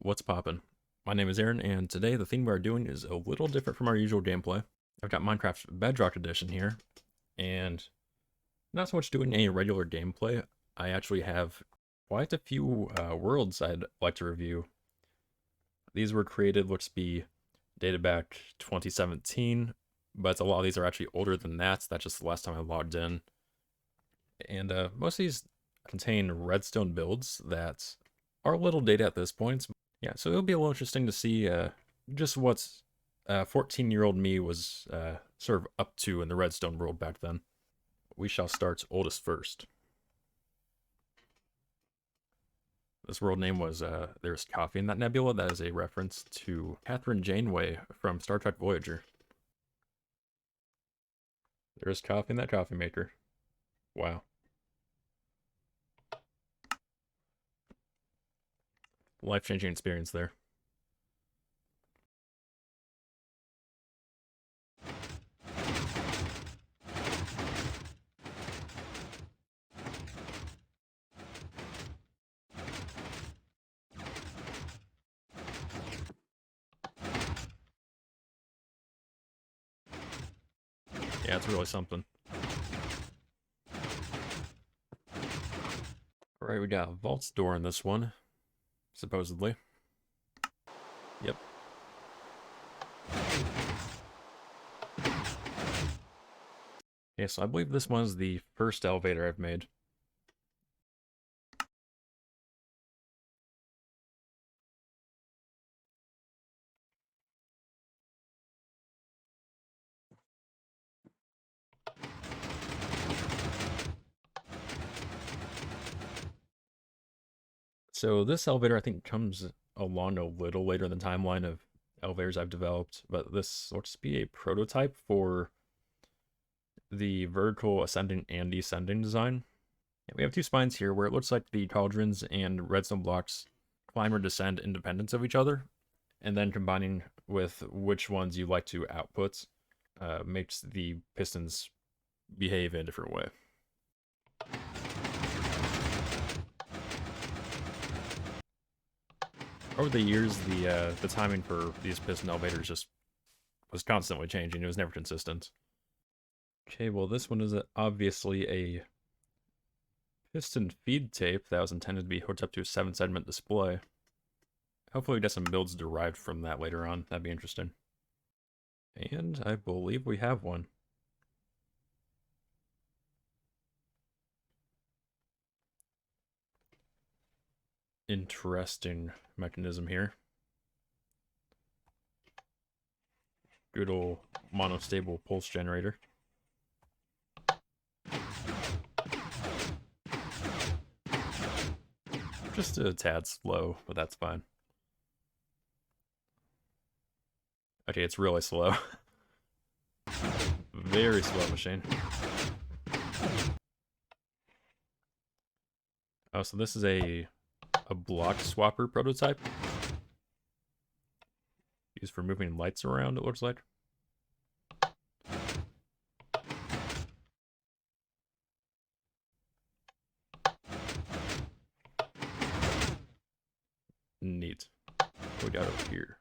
What's poppin'? My name is Aaron, and today the thing we're doing is a little different from our usual gameplay. I've got Minecraft's Bedrock edition here, and not so much doing any regular gameplay. I actually have quite a few worlds I'd like to review. These were created, looks to be dated back 2017, but a lot of these are actually older than that. That's just the last time I logged in. And most of these contain redstone builds that are a little dated at this point. Yeah, so it'll be a little interesting to see just what 14-year-old me was sort of up to in the redstone world back then. We shall start oldest first. This world name was There's Coffee in That Nebula. That is a reference to Catherine Janeway from Star Trek Voyager. There's coffee in that coffee maker. Wow. Life-changing experience there. Yeah, it's really something. Alright, we got a vault's door in this one, supposedly. Yep. Okay, so I believe this one's the first elevator I've made. So this elevator, I think, comes along a little later in the timeline of elevators I've developed, but this looks to be a prototype for the vertical ascending and descending design. Yeah, we have two spines here where it looks like the cauldrons and redstone blocks climb or descend independent of each other, and then combining with which ones you like to output makes the pistons behave in a different way. Over the years, the timing for these piston elevators just was constantly changing. It was never consistent. Okay, well this one is obviously a piston feed tape that was intended to be hooked up to a 7-segment display. Hopefully we get some builds derived from that later on. That'd be interesting. And I believe we have one. Interesting mechanism here. Good old monostable pulse generator. Just a tad slow, but that's fine. Okay, it's really slow. Very slow machine. Oh, so this is a block swapper prototype. Used for moving lights around, it looks like. Neat. What we got over here?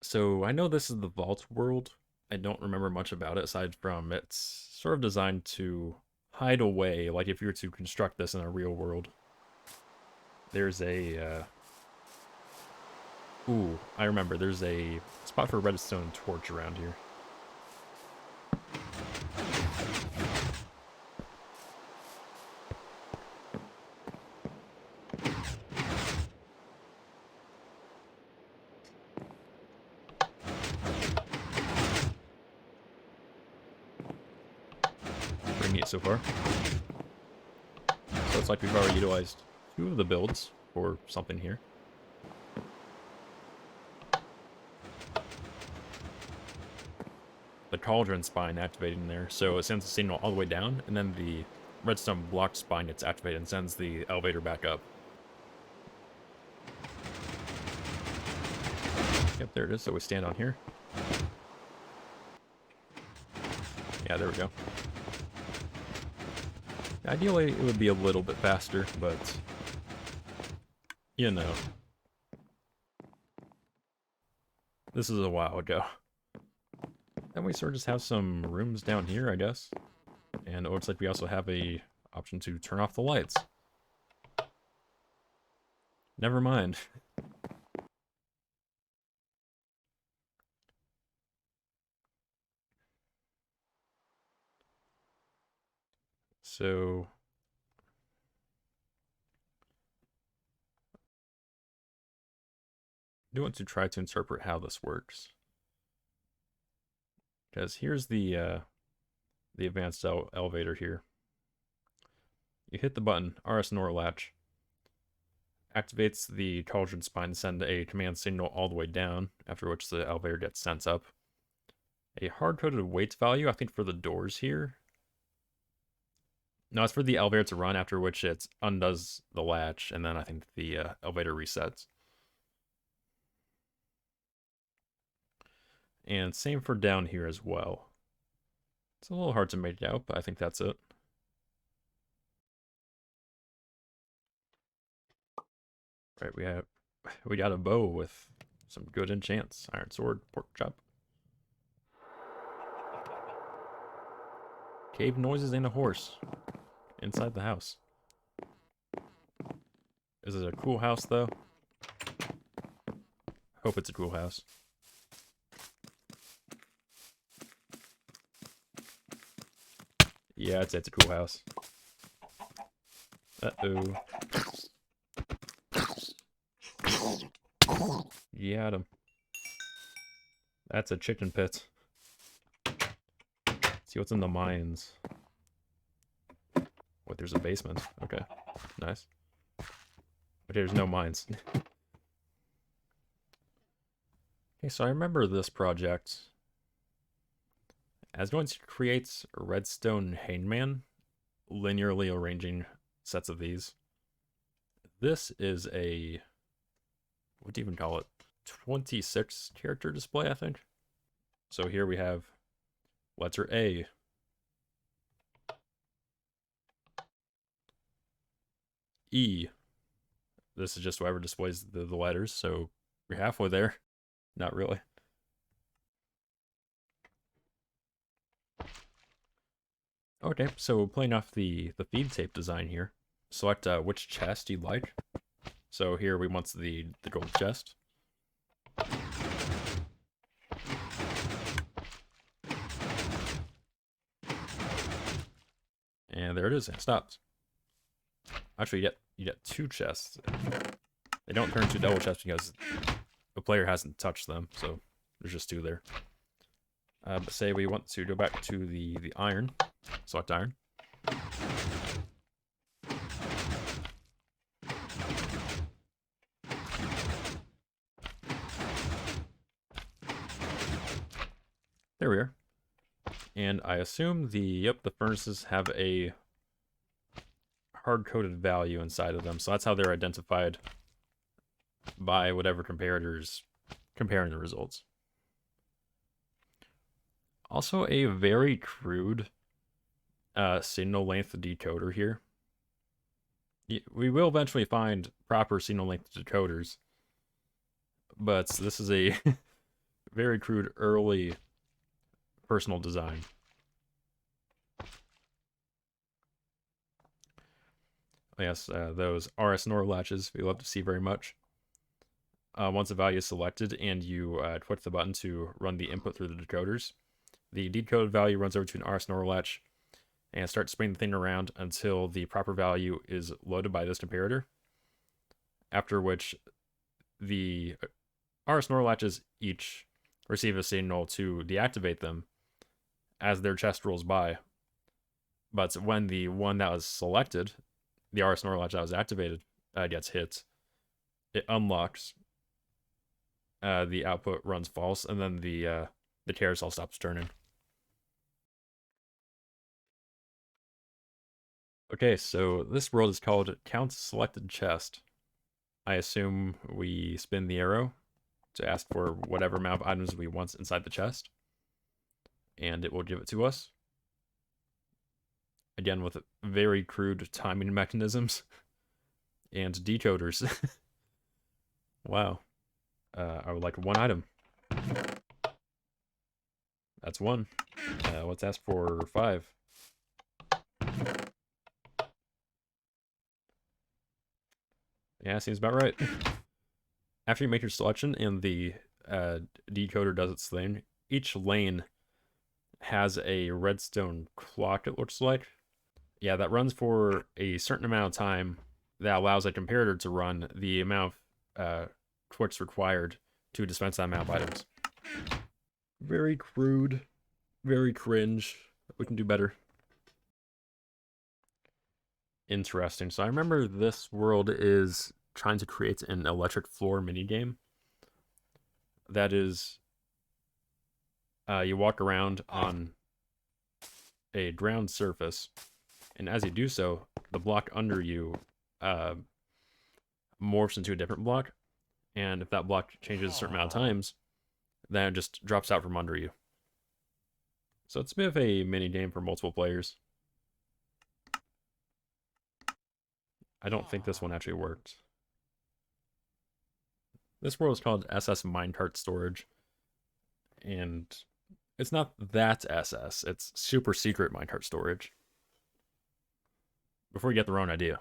So I know this is the vault world. I don't remember much about it aside from it's sort of designed to hide away, like if you were to construct this in a real world. There's a ooh, I remember. There's a spot for a redstone torch around here. Pretty neat so far. So it's like we've already utilized 2 of the builds for something here. The cauldron spine activating there, so it sends the signal all the way down, and then the redstone block spine gets activated and sends the elevator back up. Yep, there it is, so we stand on here. Yeah, there we go. Ideally, it would be a little bit faster, but You know, this is a while ago. Then we sort of just have some rooms down here, I guess. And it looks like we also have a option to turn off the lights. Never mind. So, I do want to try to interpret how this works. Because here's the advanced elevator here. You hit the button, RS NOR latch, activates the cauldron spine to send a command signal all the way down, after which the elevator gets sent up. A hard-coded weight value, I think for the doors here. No, it's for the elevator to run, after which it undoes the latch, and then I think the elevator resets. And same for down here as well. It's a little hard to make it out, but I think that's it. Right, we got a bow with some good enchants. Iron sword, pork chop. Cave noises and a horse inside the house. Is it a cool house though? Hope it's a cool house. Yeah, it's a cool house. Uh-oh. Yeah, Adam. That's a chicken pit. Let's see what's in the mines. What, there's a basement. Okay, nice. But there's no mines. Okay, so I remember this project as going to create a redstone hangman, linearly arranging sets of these. This is a, what do you even call it? 26 character display, I think. So here we have letter A. E. This is just whatever displays the letters, so we're halfway there. Not really. Okay, so playing off the feed tape design here, select which chest you'd like. So here we want the gold chest. And there it is, it stops. Actually, you get two chests. They don't turn to double chests because the player hasn't touched them, so there's just two there. But say we want to go back to the iron. Select iron. There we are. And I assume the furnaces have a hard-coded value inside of them, so that's how they're identified by whatever comparators comparing the results. Also, a very crude signal length decoder here. We will eventually find proper signal length decoders, but this is a very crude early personal design. Yes, those RS NOR latches we love to see very much. Once a value is selected and you click the button to run the input through the decoders, the decoded value runs over to an RS NOR latch and starts spinning the thing around until the proper value is loaded by this comparator. After which, the RS NOR latches each receive a signal to deactivate them as their chest rolls by. But when the one that was selected, the RS NOR latch that was activated, gets hit, it unlocks. The output runs false, and then the carousel stops turning. Okay, so this world is called Count Selected Chest. I assume we spin the arrow to ask for whatever amount of items we want inside the chest, and it will give it to us. Again, with very crude timing mechanisms and decoders. Wow. I would like one item. That's one. Let's ask for 5. Yeah, seems about right. After you make your selection and the decoder does its thing, each lane has a redstone clock, it looks like. Yeah, that runs for a certain amount of time that allows a comparator to run the amount of clicks required to dispense that amount of items. Very crude, very cringe. We can do better. Interesting. So I remember this world is trying to create an electric floor minigame. That is, you walk around on a ground surface, and as you do so, the block under you morphs into a different block, and if that block changes a certain amount of times, then it just drops out from under you. So it's a bit of a mini game for multiple players. I don't think this one actually worked. This world is called SS Minecart Storage, and it's not that SS, it's super secret minecart storage. Before you get the wrong idea.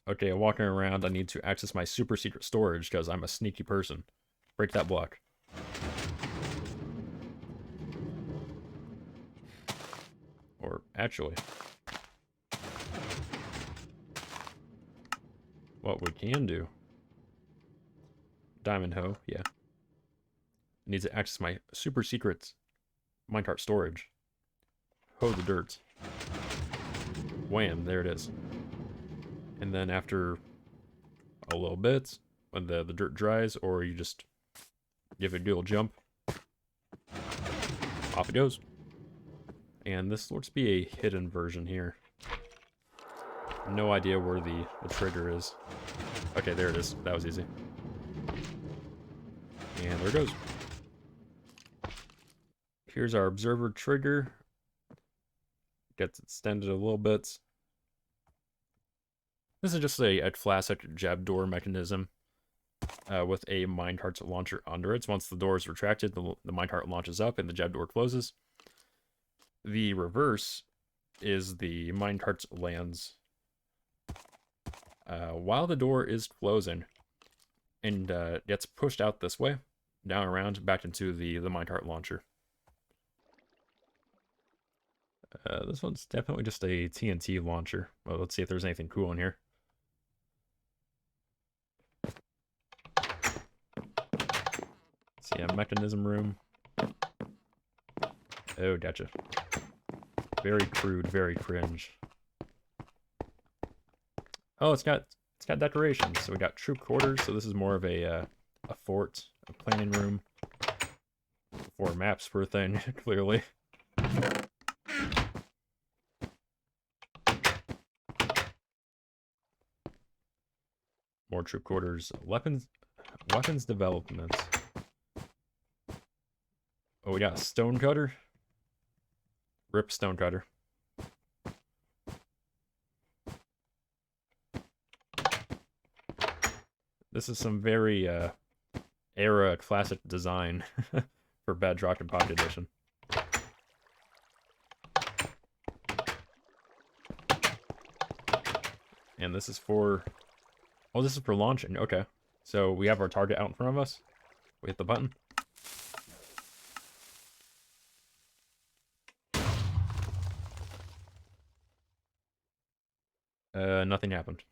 Okay, I'm walking around, I need to access my super secret storage because I'm a sneaky person. Break that block. Or actually, what we can do. Diamond hoe, yeah. I need to access my super secret minecart storage. Hoe the dirt. Wham, there it is. And then after a little bit, when the dirt dries, or you just give it a good little jump, off it goes. And this looks to be a hidden version here. No idea where the trigger is. Okay, there it is. That was easy. And there it goes. Here's our observer trigger. Gets extended a little bit. This is just a classic jab door mechanism with a minecart launcher under it. Once the door is retracted, the minecart launches up and the jab door closes. The reverse is the minecart lands while the door is closing and gets pushed out this way, down around, back into the minecart launcher. This one's definitely just a TNT launcher. Well, let's see if there's anything cool in here. See a mechanism room. Oh, gotcha. Very crude, very cringe. Oh, it's got decorations. So we got troop quarters. So this is more of a fort, a planning room. For maps per thing, clearly. More troop quarters. Weapons development. Oh, we got a stone cutter. Rip stone cutter. This is some very era classic design for Bedrock and Pocket Edition. And this is for... Oh, this is for launching. Okay. So we have our target out in front of us. We hit the button. Nothing happened.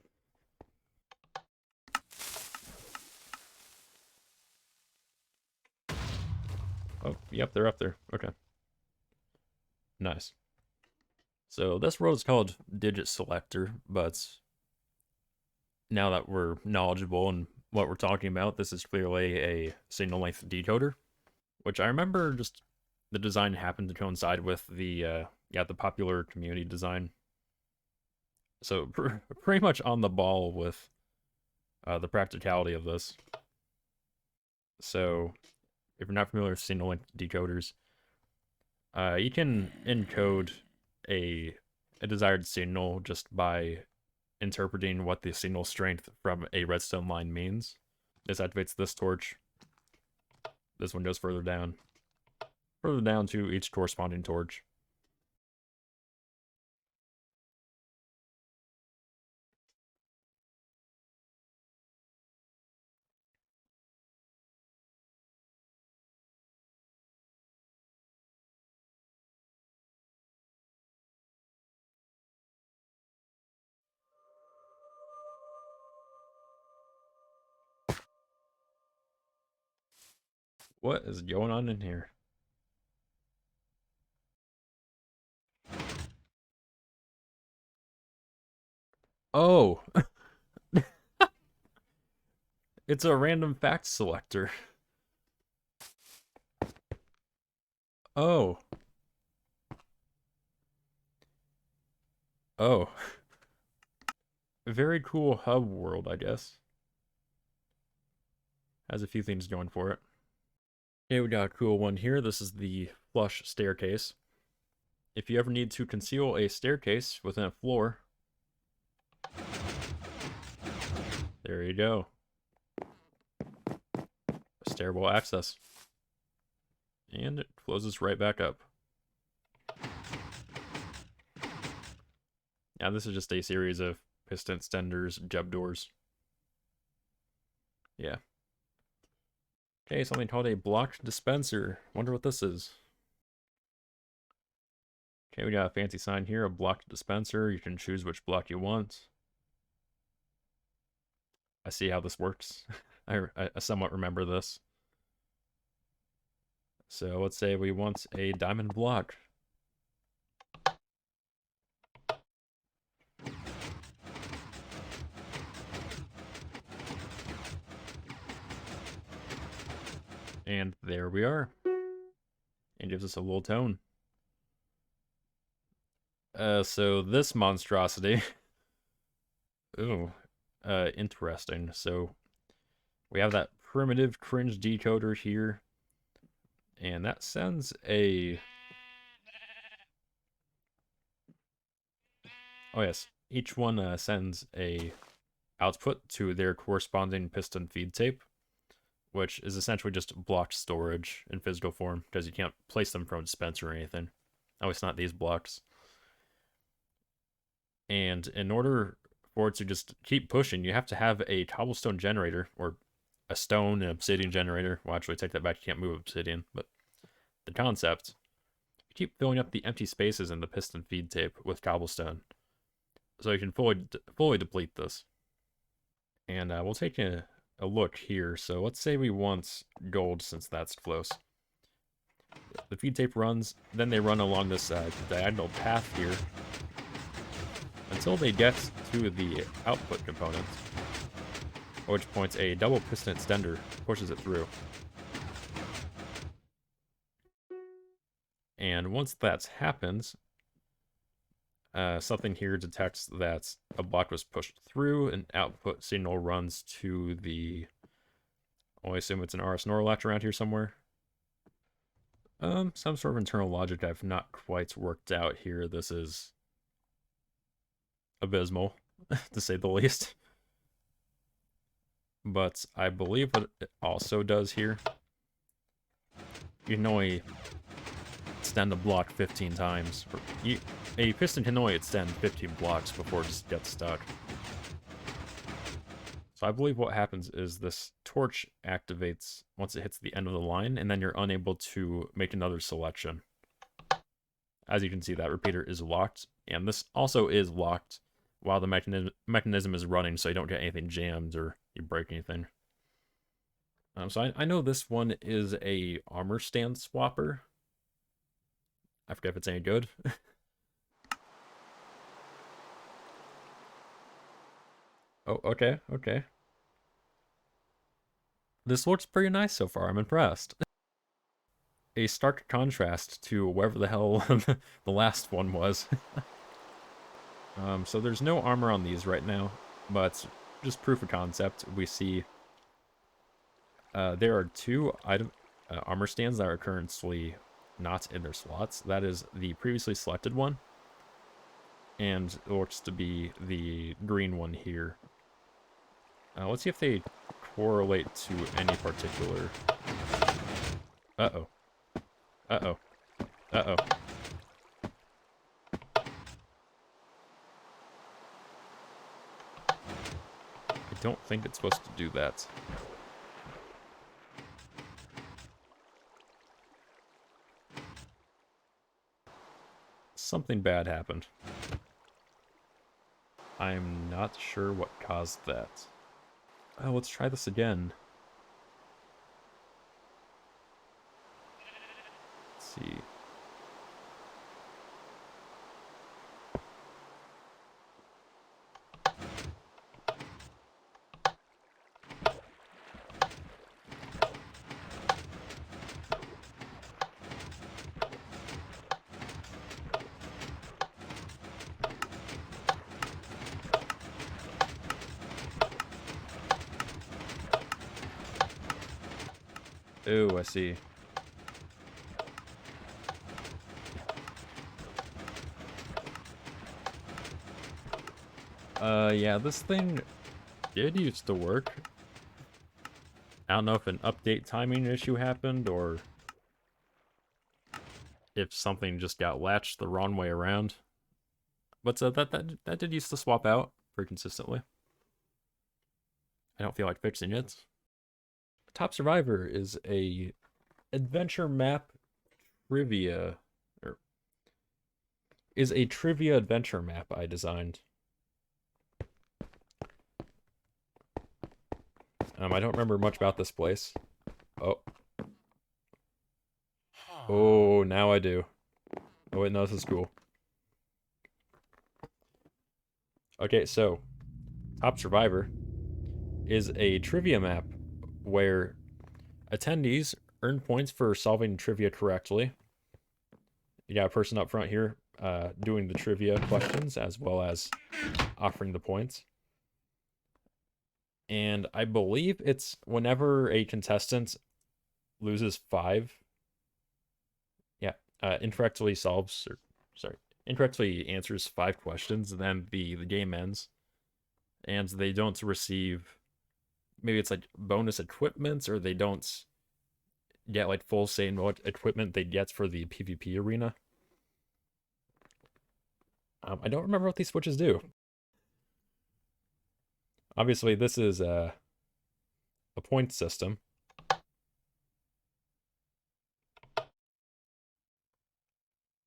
Oh, yep, they're up there. Okay. Nice. So this world is called Digit Selector, but now that we're knowledgeable in what we're talking about, this is clearly a signal length decoder, which I remember just the design happened to coincide with the popular community design. So pretty much on the ball with the practicality of this. So if you're not familiar with signal length decoders, you can encode a desired signal just by interpreting what the signal strength from a redstone line means. This activates this torch. This one goes further down. Further down to each corresponding torch. What is going on in here? Oh! It's a random fact selector. Oh. Oh. Very cool hub world, I guess. Has a few things going for it. Okay, we got a cool one here. This is the flush staircase. If you ever need to conceal a staircase within a floor, there you go. Stairwell access. And it closes right back up. Now this is just a series of piston extenders, jump doors. Yeah. Okay, something called a blocked dispenser. Wonder what this is. Okay, we got a fancy sign here, a blocked dispenser. You can choose which block you want. I see how this works. I somewhat remember this. So let's say we want a diamond block. And there we are. And gives us a little tone. So this monstrosity. Ooh, interesting. So we have that primitive cringe decoder here. And that sends a... Oh yes, each one sends a output to their corresponding piston feed tape, which is essentially just blocked storage in physical form, because you can't place them from a dispenser or anything. At least not these blocks. And in order for it to just keep pushing, you have to have a cobblestone generator, or a stone and obsidian generator. Well, actually, take that back, you can't move obsidian, but the concept, you keep filling up the empty spaces in the piston feed tape with cobblestone, so you can fully deplete this. And we'll take a look here. So let's say we want gold, since that's close. The feed tape runs, then they run along this diagonal path here until they get to the output component, at which point a double piston extender pushes it through. And once that happens, something here detects that a block was pushed through, an output signal runs to the... I assume it's an RS NOR latch around here somewhere. Some sort of internal logic I've not quite worked out here. This is abysmal, to say the least. But I believe what it also does here, you can only extend a block 15 times. A piston can only extend 15 blocks before it just gets stuck. So I believe what happens is this torch activates once it hits the end of the line, and then you're unable to make another selection. As you can see, that repeater is locked, and this also is locked while the mechanism is running, so you don't get anything jammed or you break anything. So I know this one is a armor stand swapper. I forget if it's any good. Oh, okay, okay. This looks pretty nice so far, I'm impressed. A stark contrast to wherever the hell the last one was. So there's no armor on these right now, but just proof of concept, we see there are two armor stands that are currently not in their slots. That is the previously selected one, and it looks to be the green one here. Let's see if they correlate to any particular... Uh-oh. Uh-oh. Uh-oh. I don't think it's supposed to do that. Something bad happened. I'm not sure what caused that. Oh, let's try this again. Let's see. Oh, I see. Yeah, this thing did used to work. I don't know if an update timing issue happened, or if something just got latched the wrong way around. But that did used to swap out pretty consistently. I don't feel like fixing it. Top Survivor is a adventure map trivia, or is a trivia adventure map I designed. I don't remember much about this place. Oh. Oh, now I do. Oh wait, no, this is cool. Okay, so Top Survivor is a trivia map where attendees earn points for solving trivia correctly. You got a person up front here doing the trivia questions as well as offering the points. And I believe it's whenever a contestant loses 5, incorrectly incorrectly answers 5 questions, then the game ends. And they don't receive, maybe it's like bonus equipment, or they don't get like full say in what equipment they get for the PvP arena. I don't remember what these switches do. Obviously, this is a point system.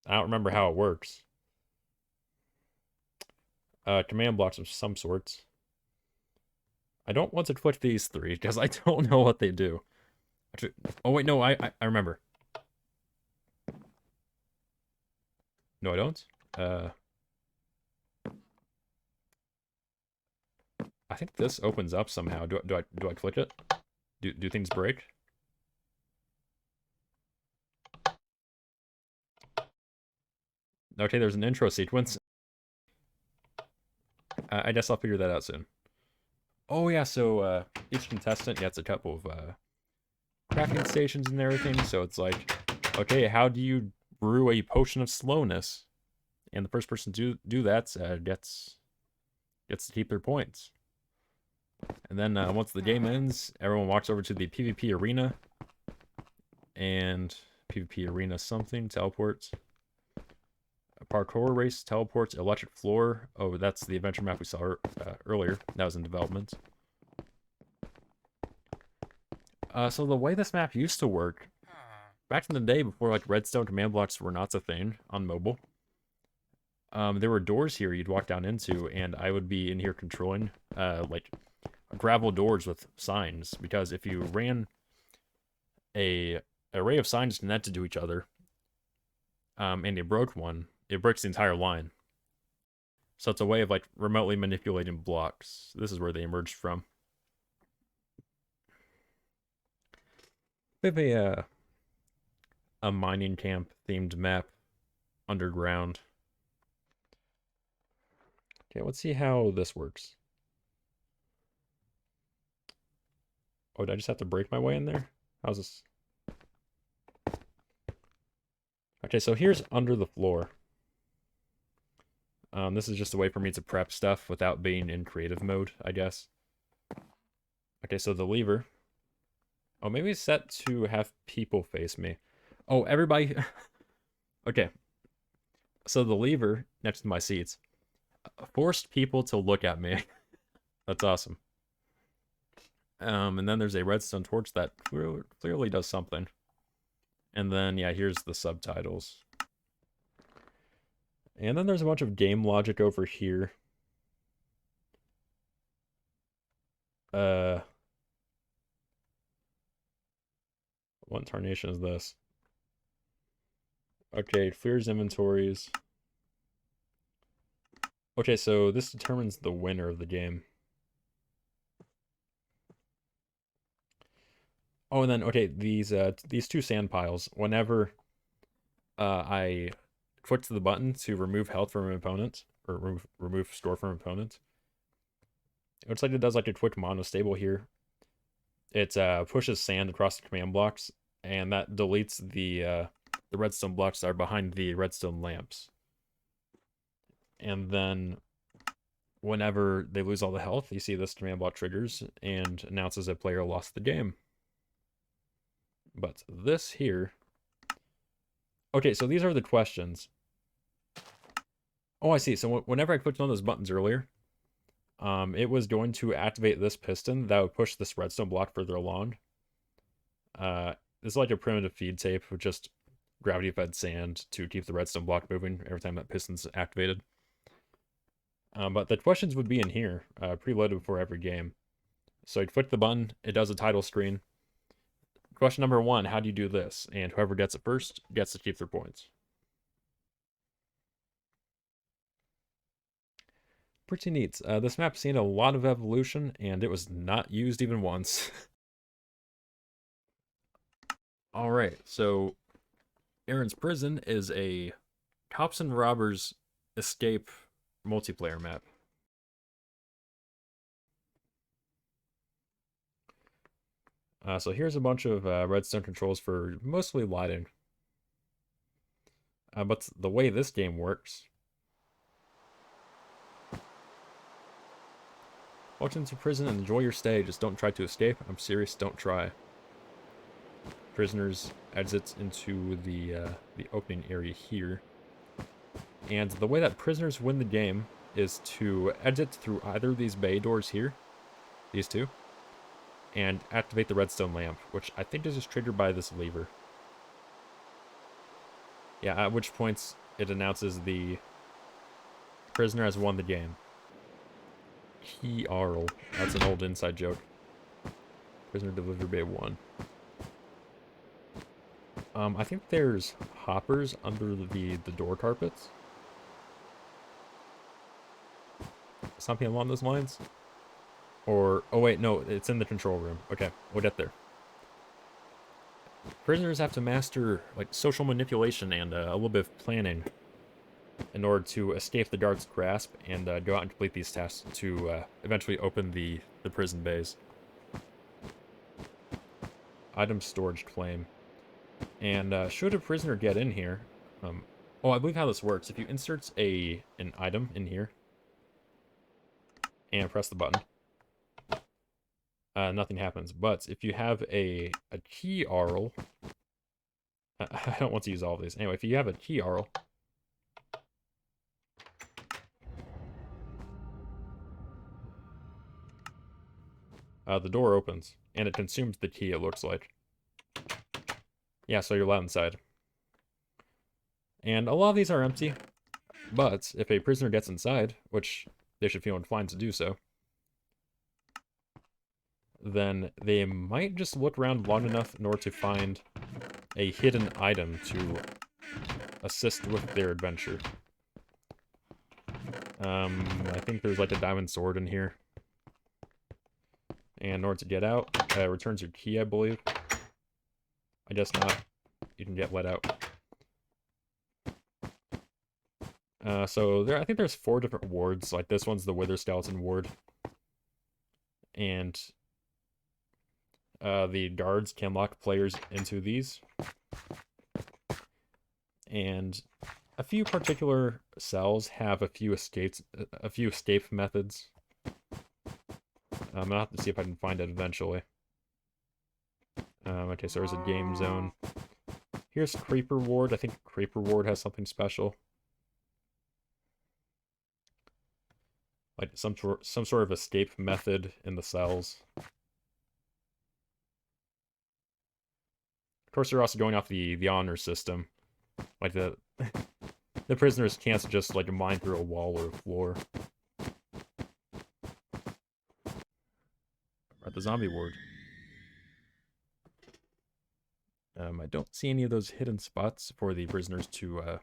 I don't remember how it works. Command blocks of some sorts. I don't want to click these 3 because I don't know what they do. Actually, oh wait, no, I remember. No, I don't. I think this opens up somehow. Do I click it? Do things break? Okay, there's an intro sequence. I guess I'll figure that out soon. Oh yeah, so each contestant gets a couple of crafting stations and everything. So it's like, okay, how do you brew a potion of slowness? And the first person to do that gets to keep their points. And then once the game ends, everyone walks over to the PvP arena. And PvP arena something, teleports. A parkour race, teleports, electric floor. Oh, that's the adventure map we saw earlier. That was in development. So the way this map used to work, back in the day before like redstone command blocks were not a thing on mobile, there were doors here you'd walk down into, and I would be in here controlling like gravel doors with signs, because if you ran a array of signs connected to each other, and you broke one, it breaks the entire line. So it's a way of like remotely manipulating blocks. This is where they emerged from. We have a mining camp themed map underground. Okay, let's see how this works. Oh, did I just have to break my way in there? How's this? Okay, so here's under the floor. This is just a way for me to prep stuff without being in creative mode, I guess. Okay, so the lever. Oh, maybe it's set to have people face me. Oh, everybody. Okay, so the lever next to my seats forced people to look at me. That's awesome. And then there's a redstone torch that clearly does something. And then, yeah, here's the subtitles. And then there's a bunch of game logic over here. What tarnation is this? Okay, clears inventories. Okay, so this determines the winner of the game. Oh, and then, okay, these two sand piles, whenever I click to the button to remove health from an opponent, or remove store from an opponent, it looks like it does like a quick monostable here. It pushes sand across the command blocks, and that deletes the redstone blocks that are behind the redstone lamps. And then whenever they lose all the health, you see this command block triggers and announces a player lost the game. But this here... Okay, so these are the questions. Oh, I see. So whenever I clicked on those buttons earlier, it was going to activate this piston that would push this redstone block further along. This is like a primitive feed tape with just gravity-fed sand to keep the redstone block moving every time that piston's activated. But the questions would be in here, preloaded before every game. So you click the button, it does a title screen. Question number 1, how do you do this? And whoever gets it first gets to keep their points. Pretty neat. This map's seen a lot of evolution, and it was not used even once. Alright, so Aaron's Prison is a cops and robbers escape multiplayer map. So here's a bunch of redstone controls for mostly lighting. But the way this game works... Welcome to prison and enjoy your stay. Just don't try to escape. I'm serious, don't try. Prisoners exit into the opening area here. And the way that prisoners win the game is to exit through either of these bay doors here, these two, and activate the redstone lamp, which I think is just triggered by this lever. Yeah, at which points it announces the prisoner has won the game. Key Arl. That's an old inside joke. Prisoner delivered bay 1. I think there's hoppers under the door carpets. Something along those lines? Or, oh wait, no, it's in the control room. Okay, we'll get there. Prisoners have to master, like, social manipulation and a little bit of planning in order to escape the guard's grasp and go out and complete these tasks to eventually open the prison bays. Item storage claim. And should a prisoner get in here... oh, I believe how this works. If you insert an item in here and press the button, nothing happens. But if you have a key Arl... I don't want to use all of these. Anyway, if you have a key Arl... the door opens, and it consumes the key, it looks like. Yeah, so you're allowed inside. And a lot of these are empty, but if a prisoner gets inside, which they should feel inclined to do so, then they might just look around long enough in order to find a hidden item to assist with their adventure. I think there's like a diamond sword in here. And in order to get out, returns your key, I believe. I guess not. You can get let out. So I think there's 4 different wards. Like this one's the Wither Skeleton ward. And the guards can lock players into these. And a few particular cells have a few escape methods. I'll have to see if I can find it eventually. Okay, so there's a game zone. Here's Creeper Ward. I think Creeper Ward has something special. Like some sort of escape method in the cells. Of course, they're also going off the honor system. Like the prisoners can't just like mine through a wall or a floor. We're at the zombie ward. I don't see any of those hidden spots for the prisoners to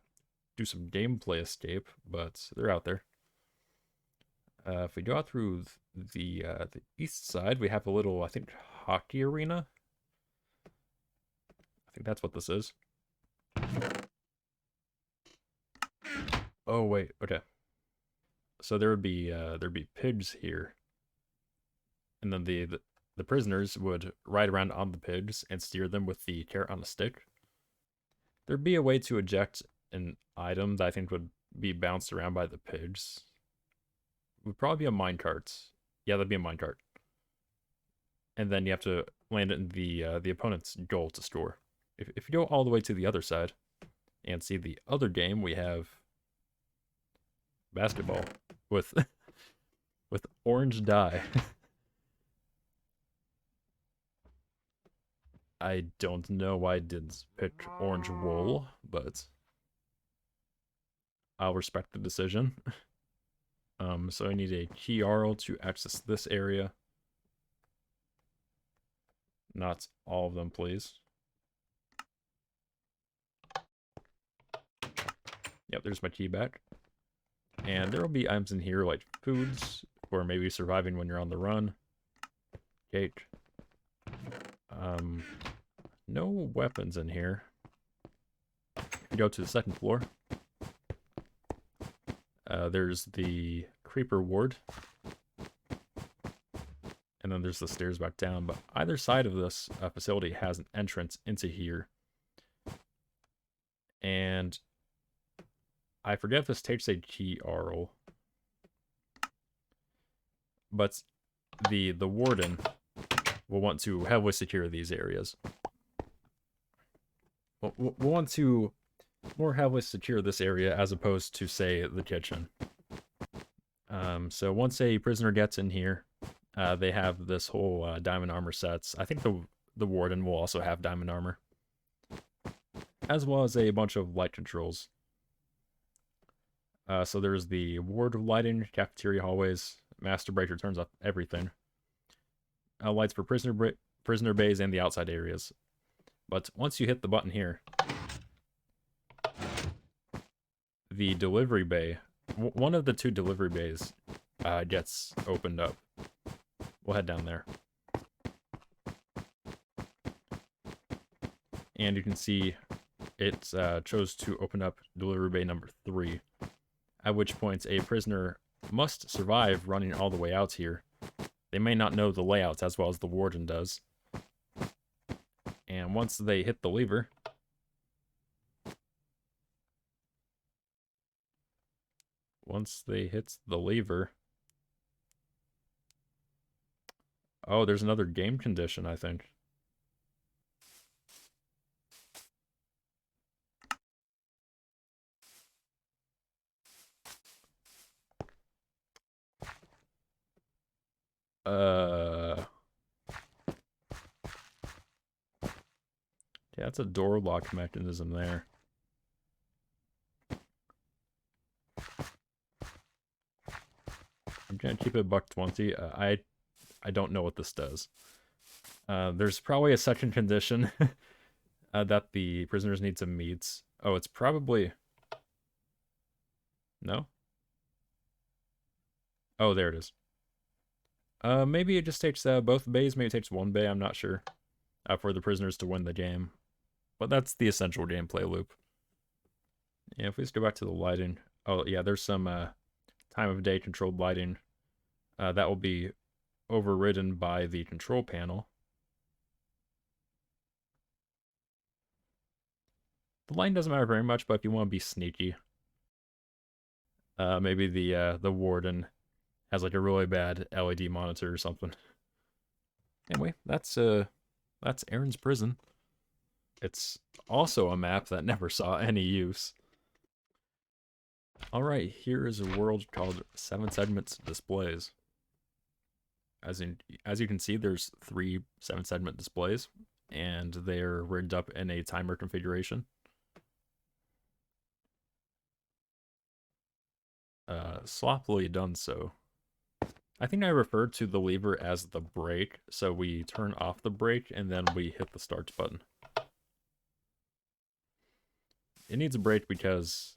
do some gameplay escape, but they're out there. If we go out through the east side, we have a little, I think, hockey arena. I think that's what this is. Oh wait, okay. So there'd be pigs here, and then the prisoners would ride around on the pigs and steer them with the carrot on a stick. There'd be a way to eject an item that I think would be bounced around by the pigs. It would probably be a minecart. Yeah, that'd be a minecart. And then you have to land it in the opponent's goal to score. If you go all the way to the other side and see the other game, we have basketball with with orange dye. I don't know why I didn't pick orange wool, but I'll respect the decision. So I need a key RL to access this area. Not all of them, please. Yep, there's my key back. And there will be items in here like foods, or maybe surviving when you're on the run. Cake. No weapons in here. If you go to the second floor, there's the creeper ward. And then there's the stairs back down, but either side of this facility has an entrance into here. And I forget if this takes a key RL, but the warden will want to heavily secure these areas. We'll want to more heavily secure this area as opposed to, say, the kitchen. So once a prisoner gets in here, they have this whole diamond armor sets. I think the warden will also have diamond armor, as well as a bunch of light controls. So there's the ward lighting, cafeteria hallways, master breaker turns off everything. Lights for prisoner bays and the outside areas. But once you hit the button here, the delivery bay, one of the two delivery bays gets opened up. We'll head down there. And you can see it chose to open up delivery bay number 3, at which point a prisoner must survive running all the way out here. They may not know the layouts as well as the warden does. And once they hit the lever, oh, there's another game condition, I think. Yeah, that's a door lock mechanism there. I'm gonna keep it $1.20. I don't know what this does. There's probably a second condition that the prisoners need to meet. Oh, it's probably... No? Oh, there it is. Maybe it just takes both bays. Maybe it takes one bay. I'm not sure. For the prisoners to win the game. But that's the essential gameplay loop. Yeah, if we just go back to the lighting. Oh, yeah, there's some time of day controlled lighting. That will be overridden by the control panel. The lighting doesn't matter very much, but if you want to be sneaky, maybe the warden Has like a really bad LED monitor or something. Anyway, that's Aaron's prison. It's also a map that never saw any use. Alright, here is a world called 7 segments displays. As you can see, there's 3 7-segment displays, and they're rigged up in a timer configuration. Sloppily done so. I think I referred to the lever as the brake, so we turn off the brake and then we hit the start button. It needs a brake because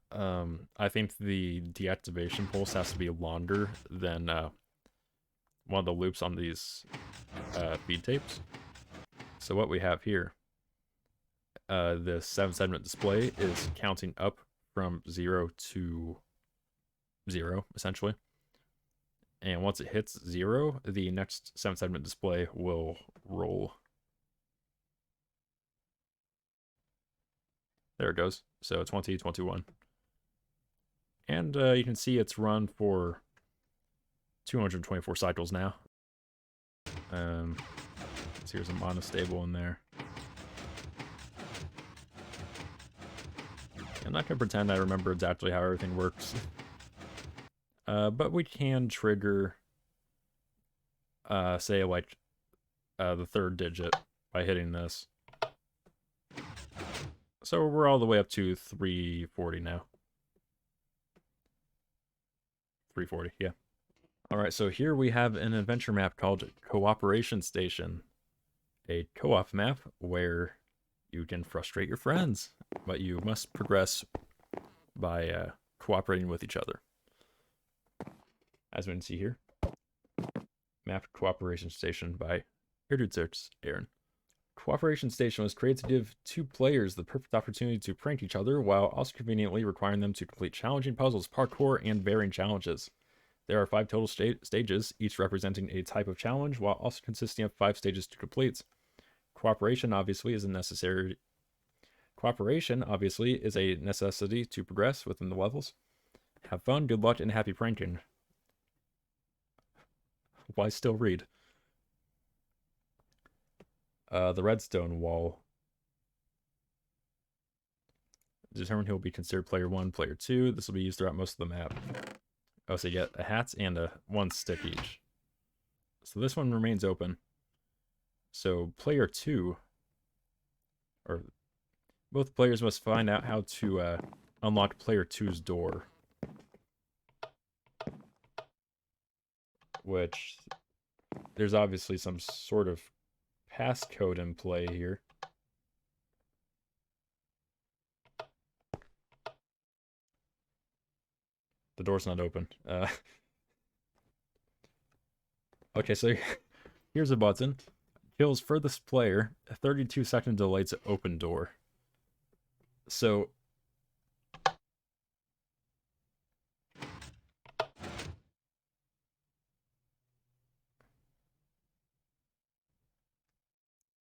I think the deactivation pulse has to be longer than one of the loops on these feed tapes. So what we have here, the 7-segment display is counting up from 0 to 0, essentially. And once it hits 0, the next 7-segment display will roll. There it goes. So 20, 21. And you can see it's run for 224 cycles now. So here's a monostable in there. I'm not going to pretend I remember exactly how everything works. But we can trigger, say, like, the 3rd digit by hitting this. So we're all the way up to 340 now. 340, yeah. Alright, so here we have an adventure map called Cooperation Station. A co-op map where you can frustrate your friends, but you must progress by cooperating with each other. As we can see here, map Cooperation Station by Rediscovering Aaron. Cooperation Station was created to give 2 players the perfect opportunity to prank each other while also conveniently requiring them to complete challenging puzzles, parkour, and varying challenges. There are 5 total stages, each representing a type of challenge, while also consisting of 5 stages to complete. Cooperation obviously is a necessity to progress within the levels. Have fun, good luck, and happy pranking. Why still read? The redstone wall. Determine who will be considered player 1, player 2. This will be used throughout most of the map. Oh, so you get a hat and a 1 stick each. So this one remains open. So player 2, or both players must find out how to unlock player 2's door. Which, there's obviously some sort of passcode in play here. The door's not open. Okay, so here's a button. Kills furthest player, a 32-second delay to open door. So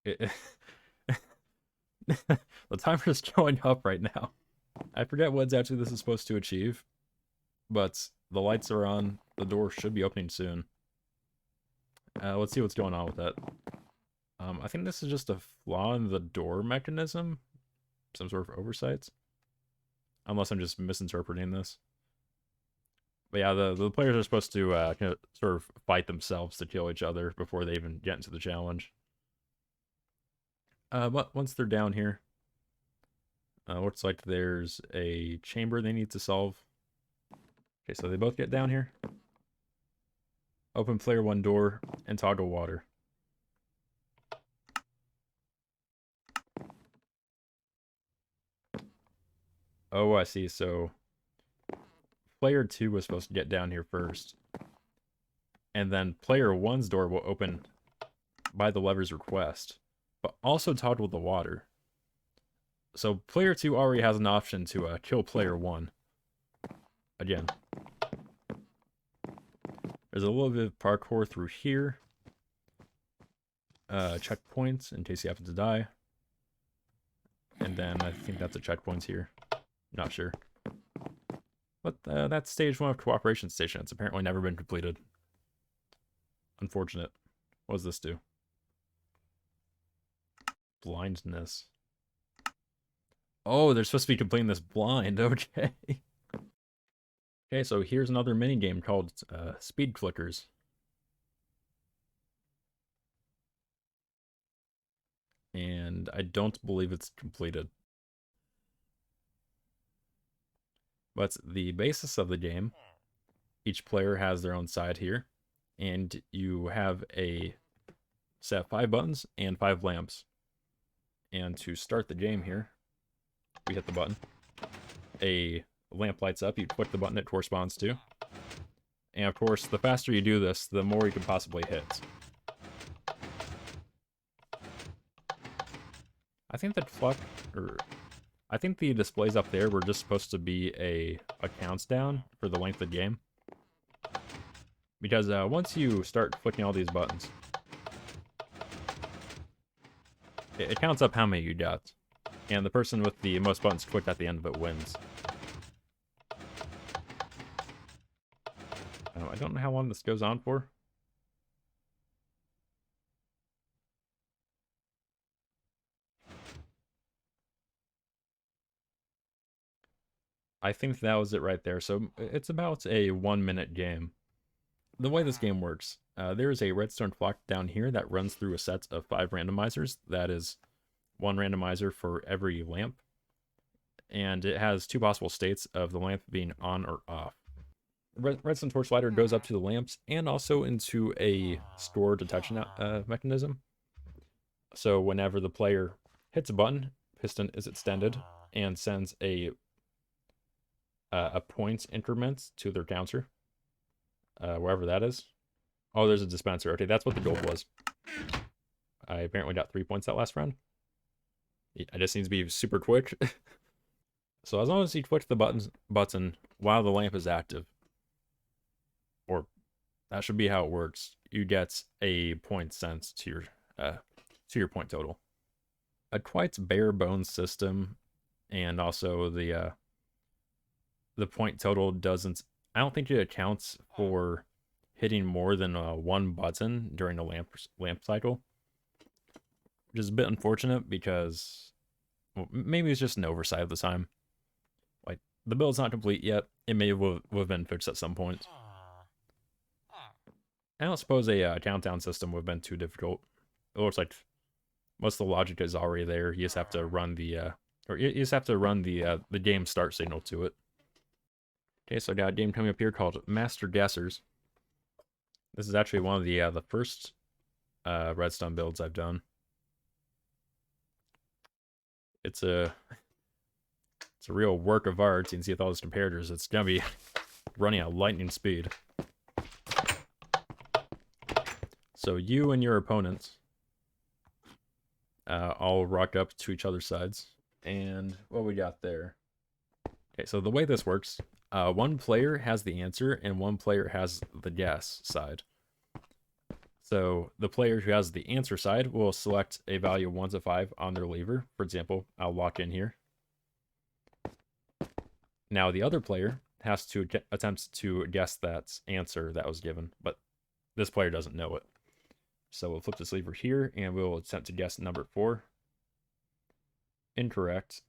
the timer is going up right now. I forget what exactly this is supposed to achieve, but the lights are on. The door should be opening soon. Let's see what's going on with that. I think this is just a flaw in the door mechanism. Some sort of oversight. Unless I'm just misinterpreting this. But yeah, the players are supposed to kind of sort of fight themselves to kill each other before they even get into the challenge. But once they're down here, looks like there's a chamber they need to solve. Okay, so they both get down here. Open player 1 door and toggle water. Oh, I see. So player 2 was supposed to get down here first. And then player 1's door will open by the lever's request, but also toggle the water. So player 2 already has an option to kill player 1. Again. There's a little bit of parkour through here. Checkpoints in case you happen to die. And then I think that's a checkpoint here. Not sure. But that's stage 1 of Cooperation Station. It's apparently never been completed. Unfortunate. What does this do? Blindness. Oh, they're supposed to be completing this blind. Okay. Okay, so here's another mini game called Speed Clickers. And I don't believe it's completed. But the basis of the game, each player has their own side here, and you have a set of 5 buttons and 5 lamps. And to start the game here, we hit the button. A lamp lights up, you click the button it corresponds to. And of course, the faster you do this, the more you can possibly hit. I think that I think the displays up there were just supposed to be a countdown for the length of the game. Because once you start clicking all these buttons, it counts up how many you got. And the person with the most buttons clicked at the end of it wins. I don't know how long this goes on for. I think that was it right there. So it's about a 1-minute game. The way this game works, there is a redstone clock down here that runs through a set of 5 randomizers. That is 1 randomizer for every lamp. And it has 2 possible states of the lamp being on or off. Redstone torch lighter goes up to the lamps and also into a store detection mechanism. So whenever the player hits a button, piston is extended and sends a points increment to their counter, wherever that is. Oh, there's a dispenser. Okay, that's what the goal was. I apparently got 3 points that last round. I just need to be super quick. So as long as you click the button while the lamp is active, or that should be how it works, you get a point sent to your point total. A quite bare bones system, and also the point total doesn't. I don't think it accounts for hitting more than 1 button during a lamp cycle, which is a bit unfortunate because maybe it's just an oversight of the time. Like, the build's not complete yet. It may have been fixed at some point. I don't suppose a countdown system would have been too difficult. It looks like most of the logic is already there. You just have to run the game start signal to it. Okay, so I got a game coming up here called Master Guessers. This is actually one of the first redstone builds I've done. It's a real work of art. You can see with all those comparators, it's gonna be running at lightning speed. So you and your opponents all rock up to each other's sides. And what we got there? Okay, so the way this works, 1 player has the answer and 1 player has the guess side. So the player who has the answer side will select a value of 1 to 5 on their lever. For example, I'll lock in here. Now the other player has to attempt to guess that answer that was given, but this player doesn't know it. So we'll flip this lever here, and we'll attempt to guess number 4. Incorrect.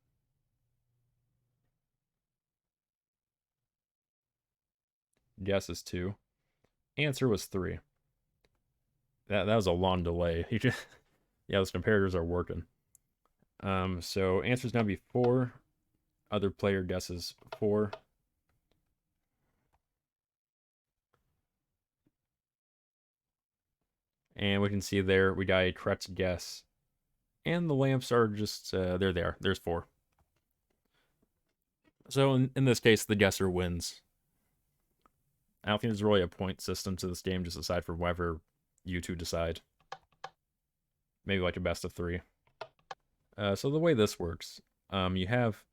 Guess is 2. Answer was 3. That was a long delay. Yeah, those comparators are working. So answer's gonna be 4. Other player guesses 4. And we can see there we got a correct guess. And the lamps are just, there they are. There's 4. So in this case, the guesser wins. I don't think there's really a point system to this game, just aside from whatever you two decide. Maybe like a best of 3. So the way this works, you have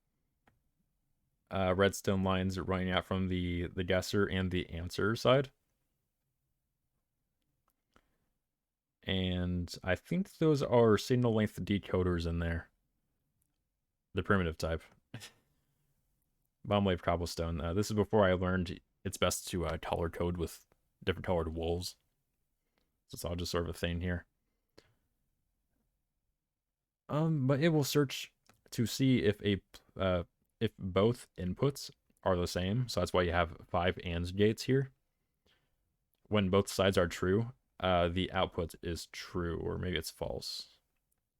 redstone lines running out from the guesser and the answer side. And I think those are signal length decoders in there. The primitive type. Bottom layer of cobblestone. This is before I learned it's best to color code with different colored wools. So it's all just sort of a thing here. But it will search to see if both inputs are the same. So that's why you have 5 AND gates here. When both sides are true, the output is true, or maybe it's false.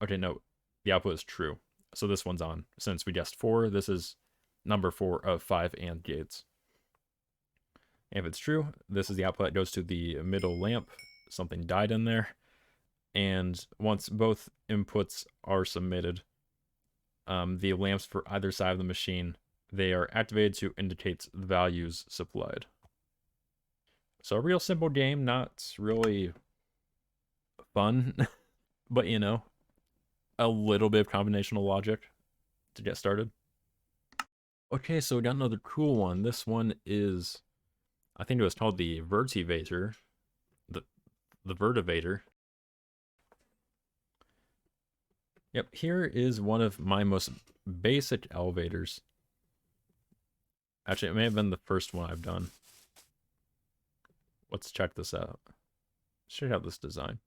Okay, no, the output is true. So this one's on. Since we guessed 4, this is number 4 of 5 AND gates. And if it's true, this is the output that goes to the middle lamp. Something died in there. And once both inputs are submitted, the lamps for either side of the machine, they are activated to indicate the values supplied. So a real simple game, not really fun, but you know, a little bit of combinational logic to get started. Okay, so we got another cool one. This one is, I think it was called the Verti-vator. The Verti-vator. Yep, here is one of my most basic elevators. Actually, it may have been the first one I've done. Let's check this out. Check out this design.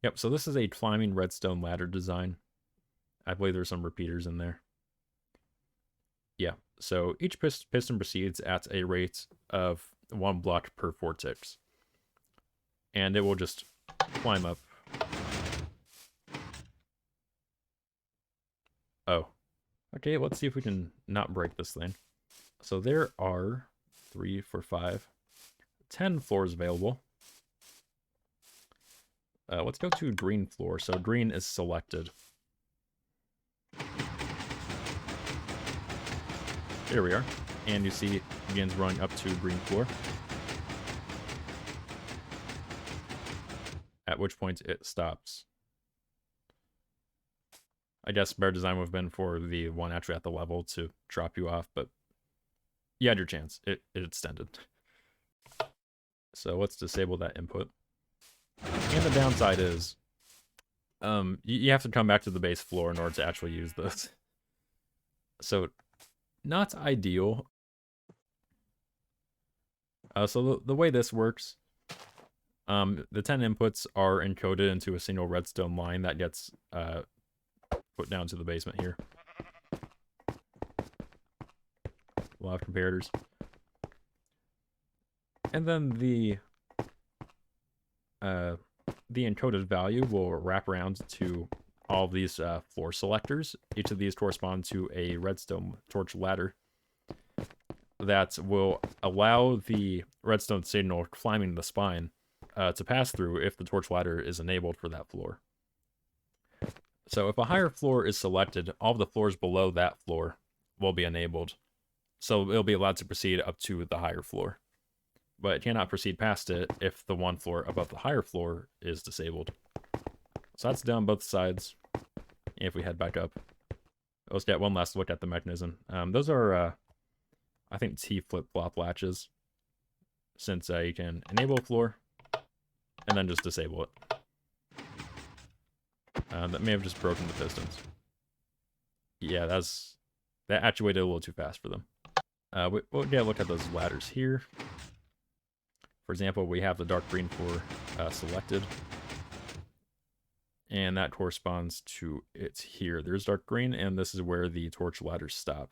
Yep, so this is a climbing redstone ladder design. I believe there's some repeaters in there. Yeah, so each piston proceeds at a rate of 1 block per 4 ticks. And it will just climb up. Oh. Okay, let's see if we can not break this thing. So there are 3, 4, 5, 10 floors available. Let's go to green floor. So green is selected. There we are. And you see it begins running up to green floor. At which point it stops. I guess better design would have been for the one actually at the level to drop you off, but you had your chance. It extended. So let's disable that input. And the downside is, you have to come back to the base floor in order to actually use this. So, not ideal. So the way this works, the 10 inputs are encoded into a single redstone line that gets put down to the basement here. A lot of comparators. And then the encoded value will wrap around to all of these floor selectors. Each of these correspond to a redstone torch ladder that will allow the redstone signal climbing the spine to pass through if the torch ladder is enabled for that floor. So if a higher floor is selected, all of the floors below that floor will be enabled. So it'll be allowed to proceed up to the higher floor. But it cannot proceed past it if the one floor above the higher floor is disabled. So that's down both sides. If we head back up, let's get one last look at the mechanism. Those are, I think, T flip-flop latches, since you can enable a floor and then just disable it. That may have just broken the pistons. Yeah, that actuated a little too fast for them. We'll get a look at those ladders here. For example, we have the dark green floor selected. And that corresponds to it here. There's dark green, and this is where the torch ladders stop.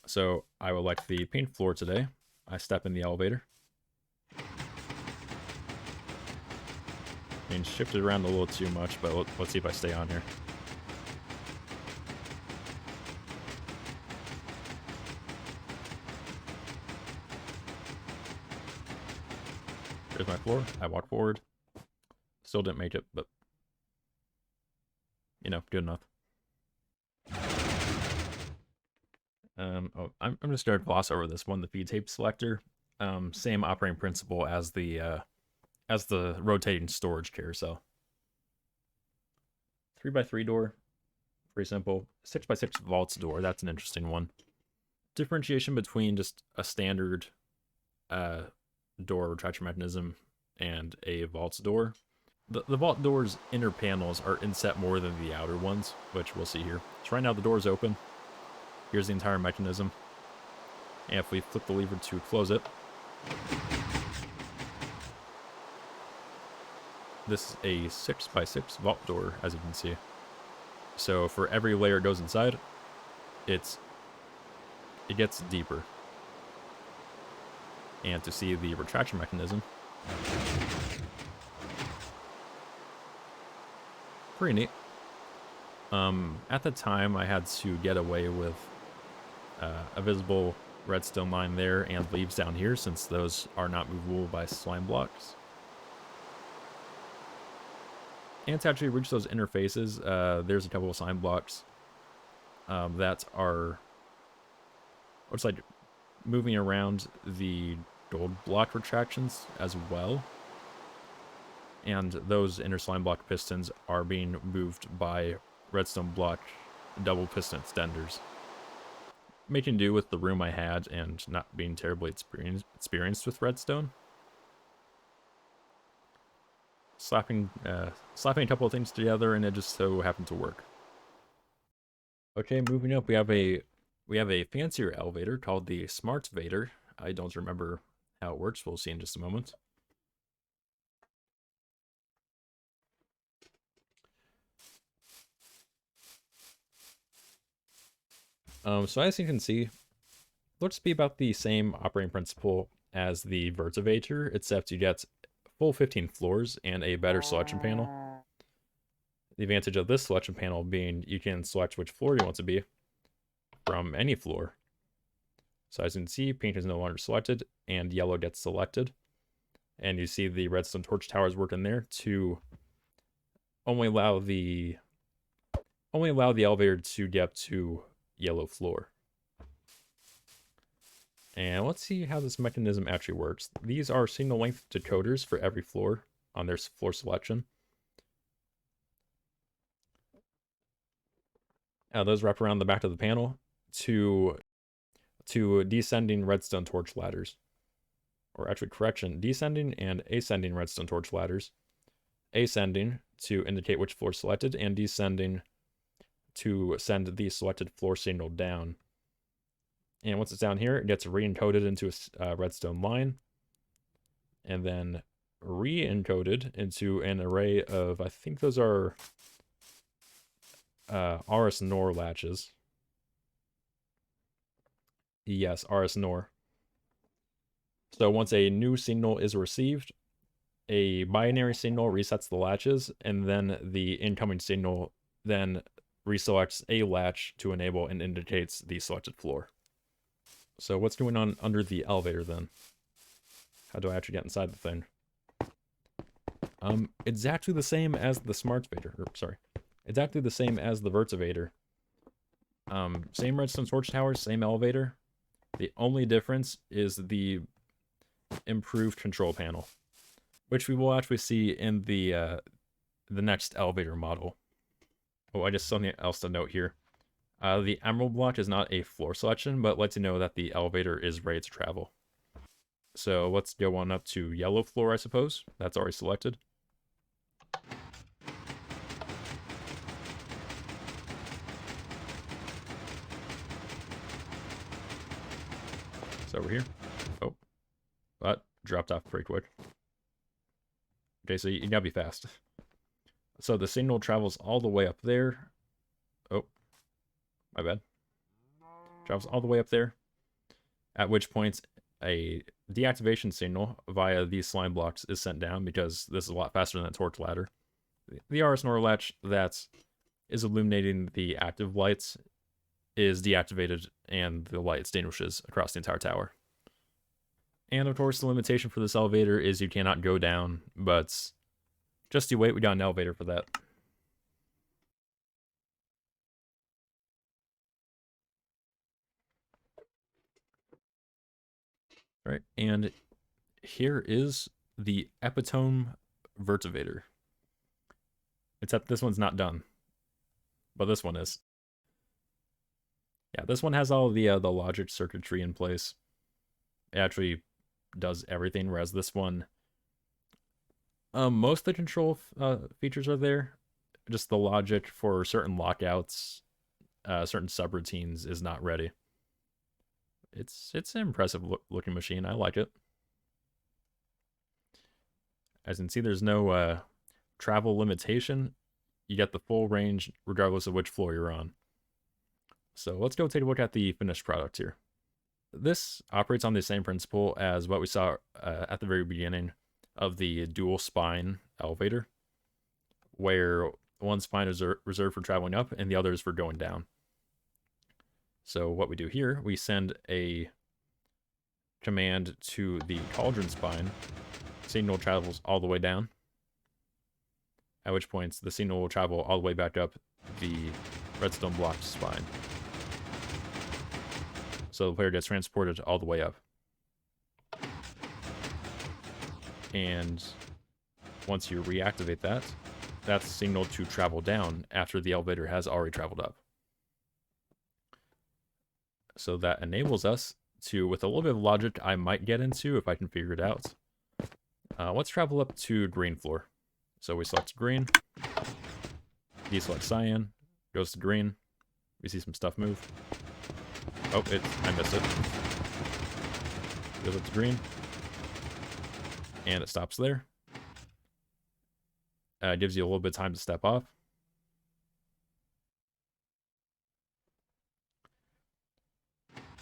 So I will elect the pink floor today. I step in the elevator. I mean, shifted around a little too much, but let's see if I stay on here. There's my floor. I walk forward. Still didn't make it, but you know, good enough. I'm just going to gloss over this one. The feed tape selector, same operating principle as the rotating storage carousel. 3x3 door, pretty simple. 6x6 vaults door. That's an interesting one. Differentiation between just a standard door retraction mechanism and a vaults door. the vault door's inner panels are inset more than the outer ones, which we'll see here. So right now the door is open. Here's the entire mechanism. And if we flip the lever to close it, this is a 6x6 vault door, as you can see. So for every layer it goes inside, it gets deeper. And to see the retraction mechanism, pretty neat. At the time, I had to get away with a visible redstone line there and leaves down here, since those are not movable by slime blocks. And to actually reach those interfaces, there's a couple of slime blocks that are, looks like, moving around the gold block retractions as well. And those inner slime block pistons are being moved by redstone block double piston extenders. Making do with the room I had and not being terribly experienced with redstone. Slapping a couple of things together, and it just so happened to work. Okay, moving up, we have a fancier elevator called the Smart-vator. I don't remember how it works. We'll see in just a moment. So as you can see, looks to be about the same operating principle as the Verti-vator, except you get full 15 floors and a better selection panel. The advantage of this selection panel being you can select which floor you want to be from any floor. So as you can see, pink is no longer selected and yellow gets selected. And you see the redstone torch towers working there to only allow the elevator to get to yellow floor. And let's see how this mechanism actually works. These are signal length decoders for every floor on their floor selection. Those wrap around the back of the panel to descending redstone torch ladders. Or actually, correction, descending and ascending redstone torch ladders. Ascending to indicate which floor selected, and descending to send the selected floor signal down. And once it's down here, it gets re-encoded into a redstone line, and then re-encoded into an array of, I think those are RS NOR latches. Yes, RS NOR. So once a new signal is received, a binary signal resets the latches, and then the incoming signal then reselects a latch to enable and indicates the selected floor. So what's going on under the elevator then? How do I actually get inside the thing? It's actually the same as the Smart-vator. It's actually the same as the Verti-vator. Same redstone torch towers, same elevator. The only difference is the improved control panel, which we will actually see in the next elevator model. Oh, I just saw something else to note here. The emerald block is not a floor selection, but lets you know that the elevator is ready to travel. So let's go on up to yellow floor, I suppose. That's already selected. It's over here. Oh, that dropped off pretty quick. Okay, so you gotta be fast. So the signal travels all the way up there. Oh, my bad. Travels all the way up there. At which point a deactivation signal via these slime blocks is sent down, because this is a lot faster than a torch ladder. The RS NOR latch that is illuminating the active lights is deactivated, and the light extinguishes across the entire tower. And of course, the limitation for this elevator is you cannot go down, but just you wait, we got an elevator for that. All right, and here is the epitome Verti-vator. Except this one's not done, but this one is. Yeah, this one has all the logic circuitry in place. It actually does everything, whereas this one Most of the control features are there. Just the logic for certain lockouts, certain subroutines is not ready. It's an impressive looking machine. I like it. As you can see, there's no travel limitation. You get the full range regardless of which floor you're on. So let's go take a look at the finished product here. This operates on the same principle as what we saw at the very beginning of the dual spine elevator, where one spine is reserved for traveling up and the other is for going down. So what we do here, we send a command to the cauldron spine. Signal travels all the way down, at which point the signal will travel all the way back up the redstone block spine. So the player gets transported all the way up. And once you reactivate that, that's signaled to travel down after the elevator has already traveled up. So that enables us to, with a little bit of logic I might get into if I can figure it out, let's travel up to green floor. So we select green, deselect cyan, goes to green, we see some stuff move. Oh, I missed it. Goes up to green, and it stops there. Gives you a little bit of time to step off.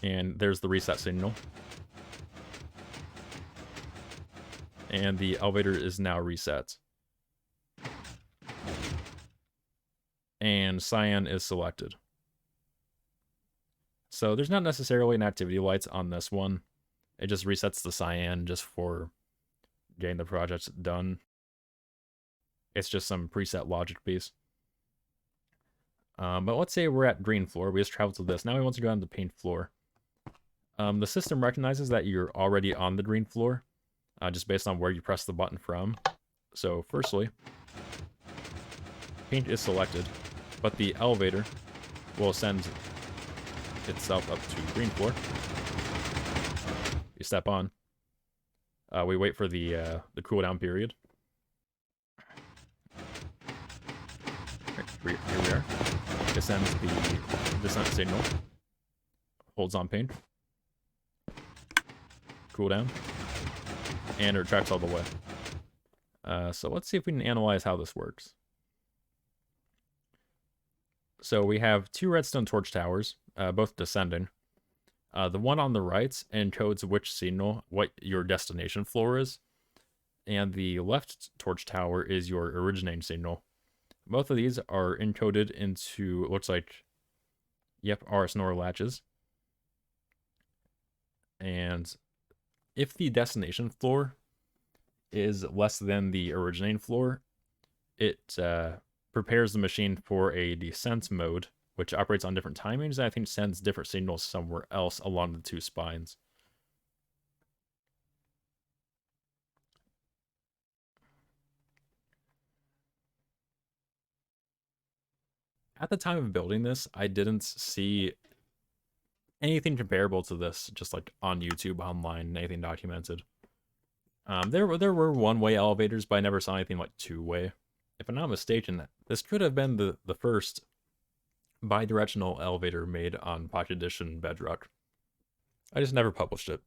And there's the reset signal. And the elevator is now reset. And cyan is selected. So there's not necessarily an activity light on this one. It just resets the cyan just for getting the project done. It's just some preset logic piece. But let's say we're at green floor. We just traveled to this. Now we want to go on the paint floor. The system recognizes that you're already on the green floor, just based on where you press the button from. So firstly, paint is selected, but the elevator will send itself up to green floor. You step on. We wait for the cooldown period. Here we are. It sends the descent signal. Holds on paint. Cooldown. And it retracts all the way. So let's see if we can analyze how this works. So we have two redstone torch towers, both descending. The one on the right encodes which signal, what your destination floor is. And the left torch tower is your originating signal. Both of these are encoded into, it looks like, yep, RS NOR latches. And if the destination floor is less than the originating floor, it prepares the machine for a descent mode, which operates on different timings, and I think sends different signals somewhere else along the two spines. At the time of building this, I didn't see anything comparable to this, just like on YouTube, online, anything documented. There were one-way elevators, but I never saw anything like two-way. If I'm not mistaken, this could have been the first bidirectional elevator made on Pocket Edition Bedrock. I just never published it.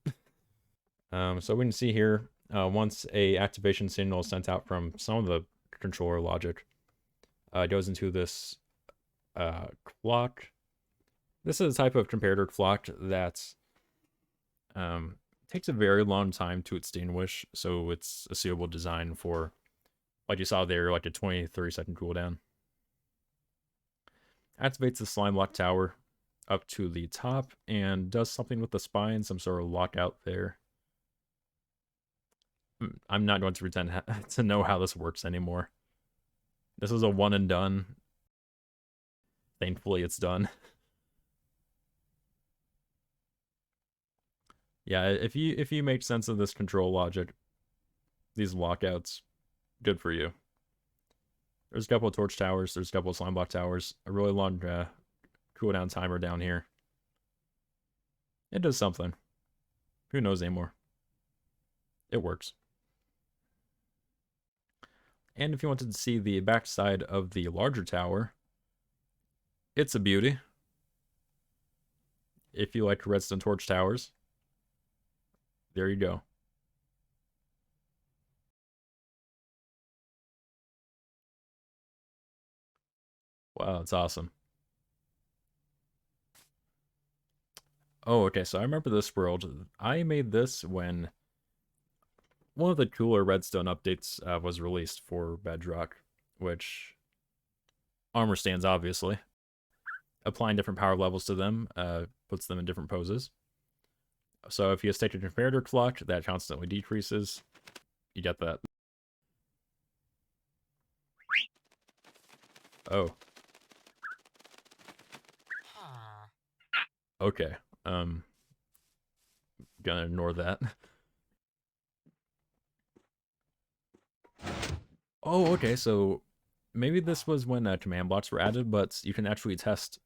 So we can see here, once a activation signal is sent out from some of the controller logic, it goes into this clock. This is a type of comparator clock that takes a very long time to extinguish, so it's a suitable design for, like you saw there, like a 20-30 second cooldown. Activates the slime lock tower up to the top and does something with the spine, some sort of lockout there. I'm not going to pretend to know how this works anymore. This is a one and done. Thankfully, it's done. Yeah, if you make sense of this control logic, these lockouts, good for you. There's a couple of torch towers, there's a couple of slime block towers, a really long cooldown timer down here. It does something. Who knows anymore? It works. And if you wanted to see the backside of the larger tower, it's a beauty. If you like redstone torch towers, there you go. Wow, that's awesome. Oh, okay, so I remember this world. I made this when one of the cooler redstone updates was released for Bedrock, which armor stands, obviously. Applying different power levels to them puts them in different poses. So if you stick your comparator clock, that constantly decreases. You get that. Oh. Okay. Gonna ignore that. Oh, okay, so maybe this was when command blocks were added, but you can actually test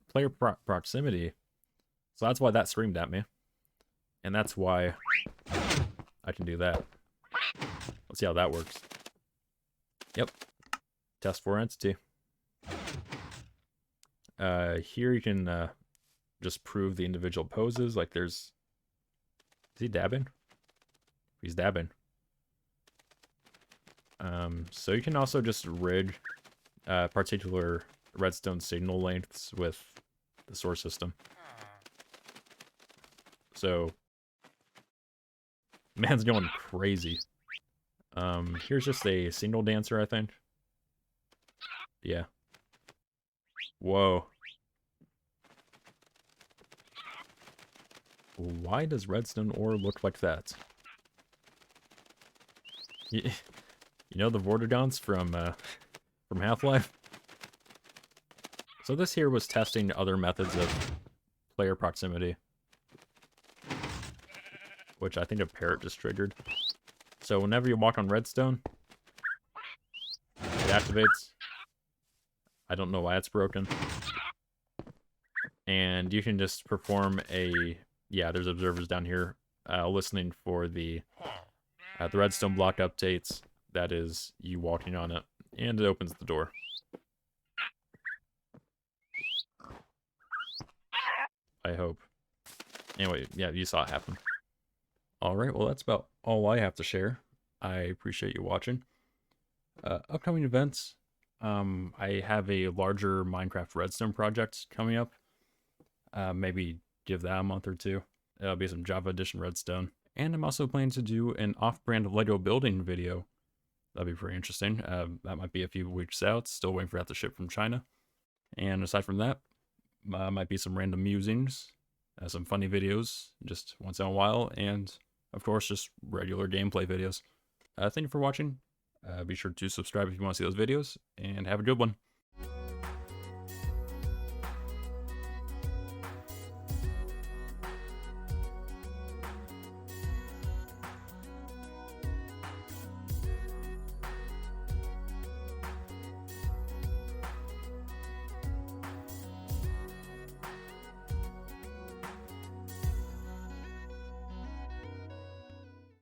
player proximity. So that's why that screamed at me. And that's why I can do that. Let's see how that works. Yep. Test for entity. Here you can just prove the individual poses. Like there's... Is he dabbing? He's dabbing. So you can also just rig particular redstone signal lengths with the source system. So, man's going crazy. Here's just a signal dancer, I think. Yeah. Whoa. Why does redstone ore look like that? You know the Vortigons from Half-Life? So this here was testing other methods of player proximity, which I think a parrot just triggered. So whenever you walk on redstone, it activates. I don't know why it's broken. And you can just perform a... Yeah, there's observers down here listening for the redstone block updates. That is you walking on it. And it opens the door. I hope. Anyway, yeah, you saw it happen. Alright, well that's about all I have to share. I appreciate you watching. Upcoming events. I have a larger Minecraft redstone project coming up. Maybe give that a month or two. It'll be some Java Edition redstone. And I'm also planning to do an off-brand Lego building video. That'd be pretty interesting. That might be a few weeks out. Still waiting for that to ship from China. And aside from that, might be some random musings, some funny videos, just once in a while, and of course, just regular gameplay videos. Thank you for watching. Be sure to subscribe if you want to see those videos, and have a good one.